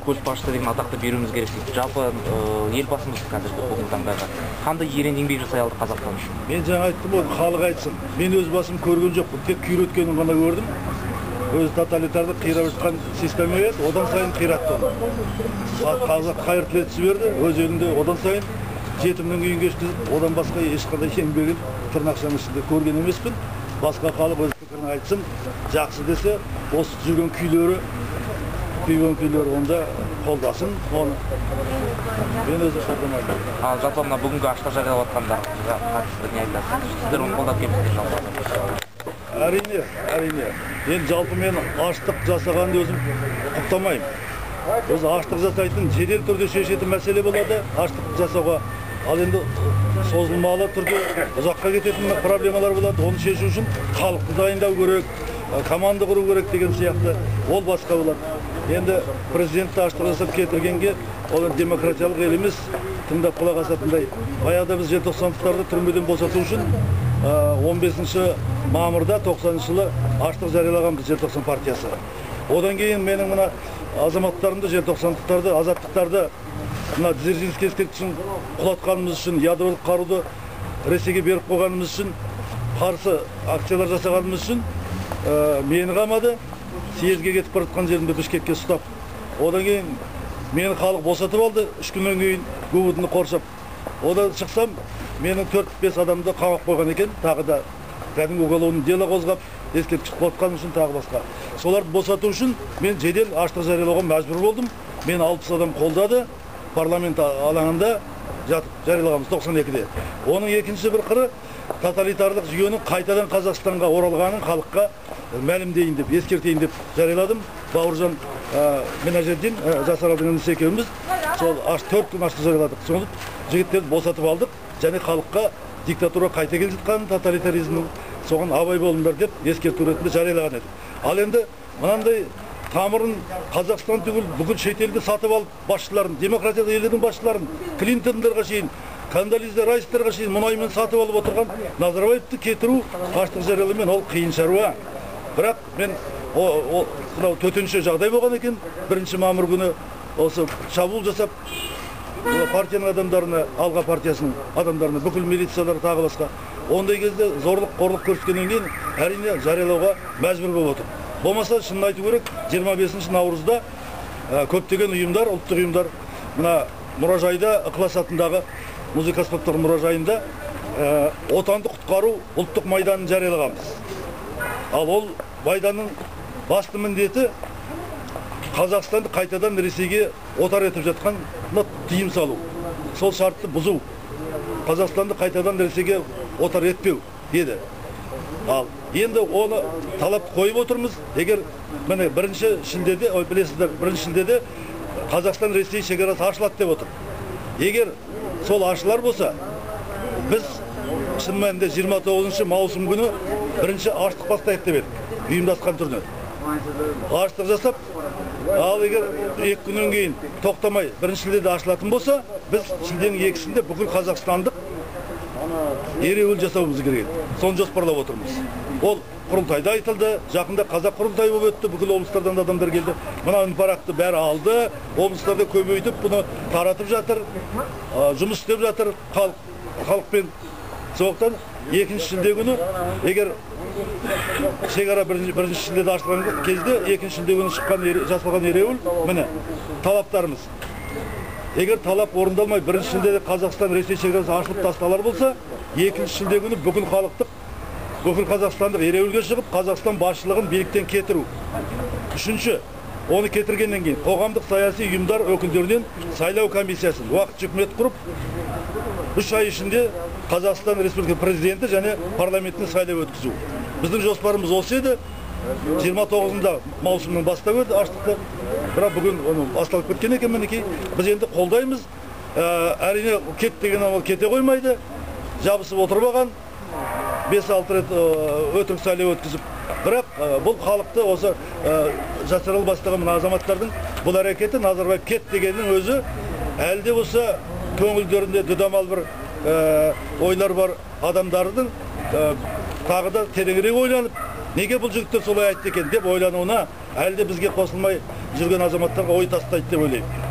көшбасшы деген атақты беруіміз керек дейді. Жалпы елбасымыз қазіргі бүгінгі таңдағы қандай ерен еңбек жасай алды Қазақстан үшін? Мен жаңа айттым, ол халық айтсын. Мен өз басым көрген жоқпын, тек күйреткенін ғана көрдім. Өзі тоталитарлық қирап жатқан система еді, одан сайын қиратты. Қазақ қайыр тілетісі берді, өз елінде одан сайын жетімнің үйін кешкізіп, одан басқа ешқандай еңбегін тырнақшаның ішінде көрген емеспін. Басқа халық өз пікірін айтсын, жақсы десе, осы жүрген күйлері онда қолдасын, оны мен өзі қолдамаймын. Ал жалпы мына бүгінгі аштық жариялап жатқандарға қатысты не айтасыз? Сіздер оны қолдап келесіздер жалпы? Әрине. Енді жалпы мен аштық жасағанды өзім құптамаймын. Өзі аштық жасайтын жедел түрде шешетін мәселе болады, аштық жасауға. Ал енді созылмалы түрде ұзаққа кететін проблемалар болады. Оны шешу үшін халықты дайындау керек, команда құру керек деген сияқты ол басқа болады. Енді президентті аштық жасап кетіргенге ол демократиялық ел емес, тыңдап құлақ асатындай. Баяғыда біз желтоқсандықтарды түрмеден босату үшін 15 мамырда 90 жылы аштық жариялағанбыз желтоқсан партиясы. Одан кейін менің мына азаматтарымды, желтоқсандықтарды, азаттықтарды мына Дзержинский ескерткішін құлатқанымыз үшін, ядролық қаруды Ресейге беріп қойғанымыз үшін, қарсы акциялар жасағанымыз үшін мені қамады. Съезге кетіп бара жатқан жерімде Бішкекке ұстап. Одан кейін мені халық босатып алды, 3 күннен кейін губернаторды қоршап. Одан шықсам, менің 4-5 адамды қамап қойған екен, тағы да кәдімгі уголовный дело қозғап, ескерткіш құлатқаным үшін тағы басқа. Соларды босату үшін мен жедел аштық жариялауға мәжбүр болдым. Мен 60 адам қолдады, парламент алаңында жатып жариялағанбыз 92-де. Оның екінші бір қыры тоталитарлық жүйенің қайтадан Қазақстанға оралғанын халыққа мәлімдейін деп, ескертейін деп жарияладым. Бауыржан Мінәжетдин, Жасаралдың інісі екеуміз сол 4 күн аштық жарияладық. Соны жігіттерді босатып алдық және халыққа диктатура қайта келе жатқан тоталитаризмнің соған абай болыңдар деп ескерту ретінде жариялаған едік. Ал енді мынандай тамырын Қазақстан түгіл бүкіл шетелді сатып алып басшыларын, демократиялық елдердің басшыларын, Клинтондарға шейін, Кондолиза Райстарға шейін мұнаймен сатып алып отырған Назарбаевты кетіру аштық жариялаумен ол қиын шаруа. Бірақ мен төтенше жағдай болған екен, 1 мамыр күні осы шабуыл жасап партияның адамдарына, Алға партиясының адамдарына, бүкіл милициялар тағы басқа. Ондай кезде зорлық, қорлық көрсеткеннен кейін әрине жариялауға мәжбүр болып отыр. Болмаса шынын айту керек, 25 наурызда көптеген ұйымдар, ұлттық ұйымдар мына мұражайда, Ықылас атындағы музыка аспаптар мұражайында отанды құтқару ұлттық майданын жариялағанбыз. Ал ол майданның басты міндеті Қазақстанды қайтадан Ресейге отар етіп жатқан тыйым салу. Сол шартты бұзу. Қазақстанды қайтадан Ресейге отар етпеу еді. Ал енді оны талап қойып отырмыз. Егер міне 1 шілдеде, білесіздер, 1 шілдеде Қазақстан Ресей шекарасы ашылады деп отыр. Егер сол ашылар болса, біз шын мәнінде 29 маусым күні 1 аштық бастайық деп едік, ұйымдасқан түрде. Аштық жасап, ал егер 2 күннен кейін тоқтамай 1 шілдеде ашылатын болса, біз шілденің 2-сінде бүкіл қазақстандық ереуіл жасауымыз керек. Соны жоспарлап отырмыз. Ол құрылтайда айтылды, жақында қазақ құрылтайы болып өтті, бүкіл облыстардан адамдар келді. Мына үнпарақты бәрі алды, облыстарда көбейтіп, бұны таратып жатыр, жұмыс істеп жатыр халықпен. Сондықтан 2 шілде күні, егер шекара 1 шілдеде ашылған кезде, 2 шілде күні жасалған ереуіл, міне талаптарымыз. Егер талап орындалмай 1 шілдеде Қазақстан Ресей шекарасы ашылып тасталар болса, 2 шілде күні бүкіл халықтық, бүкіл қазақстандық ереуілге шығып, Қазақстан басшылығын биліктен кетіру. Үшінші, оны кетіргеннен кейін қоғамдық саяси ұйымдар өкілдерінен сайлау комиссиясын уақытша үкімет құрып, 3 ай ішінде Қазақстан Республика президенті және парламентіне сайлау өткізу. Біздің жоспарымыз осы еді. 29 маусымның бастап еді аштықты. Бірақ бүгін оны басталып кеткен екен мінекей. Біз енді қолдаймыз. Әрине кет деген ол кете қоймайды. Жабысып отырып 5-6 рет өтірік сайлау өткізіп. Бірақ бұл халықты осы жасырыл бастаған азаматтардың бұл әрекеті Назарбаев кет дегеннің өзі әлде болса көңілдерінде дүдамал бір ойлар бар адамдардың тағы да тереңірек ойланып, неге бұл жігіттер солай айтты екен деп ойлануына әлі де бізге қосылмай жүрген азаматтарға ой тастайды деп ойлаймын.